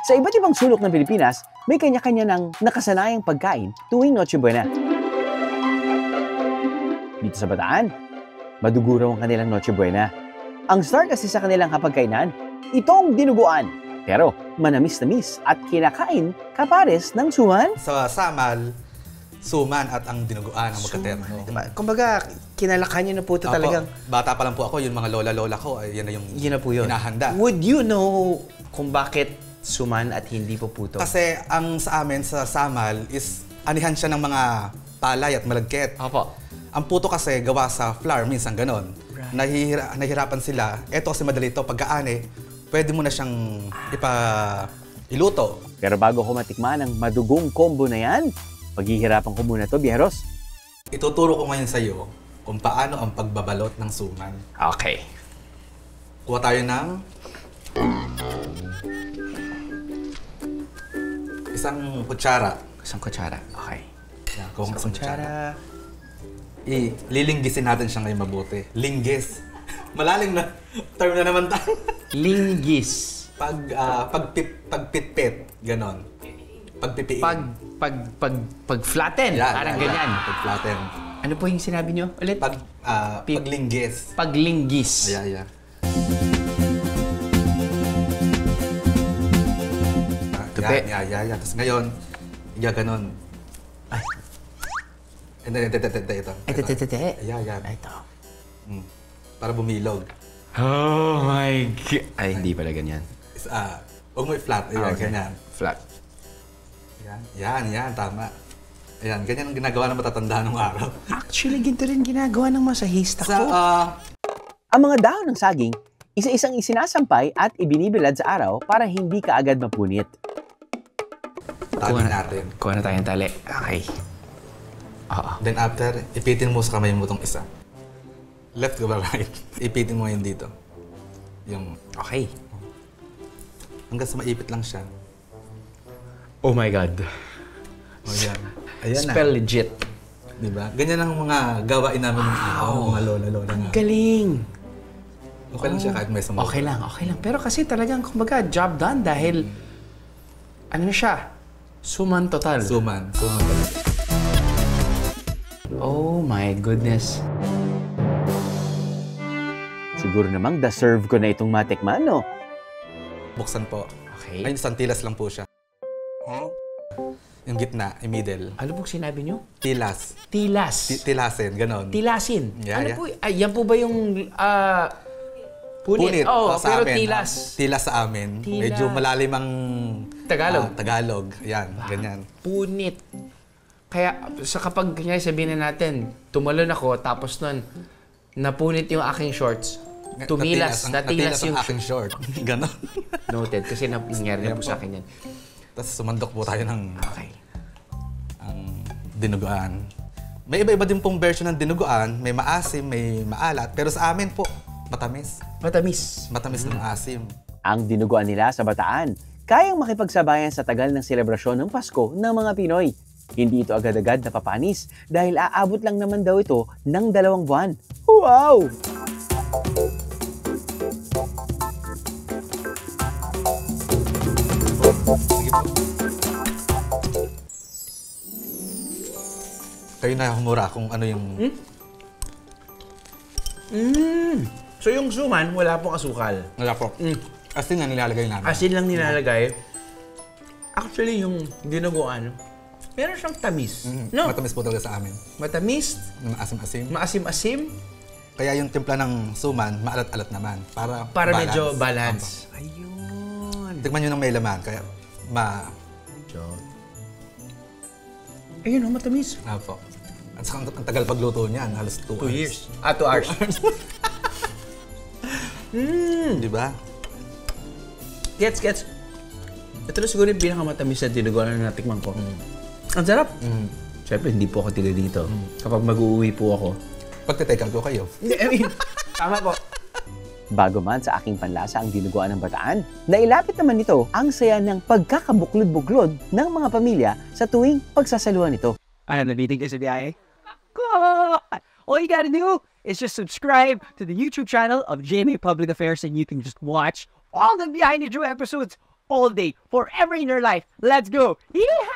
Sa iba't ibang sulok ng Pilipinas, may kanya-kanya ng nakasanayang pagkain tuwing Noche Buena. Dito sa Bataan, madugo raw ang kanilang Noche Buena. Ang star kasi sa kanilang hapagkainan, itong dinuguan. Pero manamis-namis at kinakain kapares ng suman. Sa Samal, suman at ang dinuguan ang magkaterno. Diba? Kumbaga, kinalakhan niyo na po ito talagang. Bata pa lang po ako, yung mga lola-lola ko, ay yan na yung Yun na po yun. hinahanda. Would you know kung bakit suman at hindi po puto? Kasi ang sa amin, sa Samal, is anihan siya ng mga palay at malagkit. Opo. Ang puto kasi gawa sa flour, minsan ganon. Right. Nahihirapan sila. Eto kasi madali ito, pagkaane, pwede mo na siyang iluto. Pero bago ko matikman ang madugong combo na yan, paghihirapan ko muna to, Bieros. Ituturo ko ngayon sa iyo kung paano ang pagbabalot ng suman. Okay. Kuha tayo ng isang kutsara. Isang kutsara. Okay. Yan, kuha ng Isang kutsara. Lilinggisin natin siya ngayon mabuti. Linggis. Malalim na term na naman tayo. Linggis. Pagpitpit, ganon. Pagpipiin. Pag-flatten. Parang ganyan. Pag-flatten. Ano po yung sinabi nyo ulit? Paglinggis. Paglinggis. Yeah. Tupi. Yeah. Tapos ngayon, ganon. Ay. Ito. Yeah. Ito. Para bumilog. Oh my God. Ay, hindi pala ganyan. Huwag mo i-flat. Ayan, Okay. ganyan. Flat. Yan, tama. Ayan, ganyan ang ginagawa ng matatanda nung araw. Actually, ginto rin ginagawa ng masahista ko. Ang mga dahon ng saging, isa-isang isinasampay at ibinibilad sa araw para hindi kaagad mapunit. Tali natin. Kuha na tayong tali. Okay. Oo. Then after, ipitin mo sa kamay mo itong isa. Left ka ba right? Ipitin mo ngayon dito. Yung Okay. hanggang sa maipit lang siya. Oh my God. Ayan na. Spell legit. Diba? Ganyan ang mga gawain namin ng araw, mga lola-lola na. Galing. Okay lang siya kahit may sumama. Okay lang. Pero kasi talagang, kumbaga, job done dahil, ano na siya? Suman total. Suman. Oh my goodness. Siguro namang deserve ko na itong matikman, no? Buksan po. Okay. Ayun, santilas lang po siya. Yung gitna, yung middle. Ano pong sinabi nyo? Tilas. Tilas. Tilasin, ganon. Tilasin. Yeah. Po? Ay, yan po ba yung punit? Oh, sa pero amin, tilas. Tilas sa amin. Tilas. Medyo malalim ang Tagalog. Yan, ganyan. Punit. Kaya sa kapag kanya sabihin na natin, tumalon ako, tapos nun, napunit yung aking shorts. Natilas ang aking short. Ganon. Noted, kasi nangyari na po sa akin yan. Tapos sumandok po tayo ng Okay. ang dinuguan. May iba-iba din pong version ng dinuguan. May maasim, may maalat. Pero sa amin po, matamis. Matamis ng asim. Ang dinuguan nila sa Bataan, kayang makipagsabayan sa tagal ng selebrasyon ng Pasko ng mga Pinoy. Hindi ito agad-agad napapanis dahil aabot lang naman daw ito ng 2 buwan. Wow! Sige po. Kayo na humura kung ano yung... So yung suman, wala pong asukal. Wala po. Asin nga nilalagay namin. Asin lang nilalagay. Actually, yung dinuguan, meron siyang tamis. No? Matamis po talaga sa amin. Matamis, Maasim-asim. maasim-asim, Kaya yung timpla ng suman, maalat-alat naman. Para balance. medyo balance. Ayun. Tikman nyo ng may laman, kaya Ayun, matamis. Apo. At saka ang tagal pagluto niyan, halos 2 hours. 2 years. 2 hours. Di ba? Gets. Ito na siguro yung pinakamatamis na dinuguan na natikman ko. Ang sarap. Siyempre, hindi po ako tiga dito. Kapag mag-uuwi po ako. Pagte-take out ko kayo. Tama po. Bago man sa aking panlasa ang dinuguan ng Bataan, nailapit naman nito ang saya ng pagkakabuklod-buklod ng mga pamilya sa tuwing pagsasaluhan nito. I have the meeting is a BIA. All you gotta do is just subscribe to the YouTube channel of GMA Public Affairs and you can just watch all the behind the show episodes all day, forever in your life. Let's go! Yeehaw!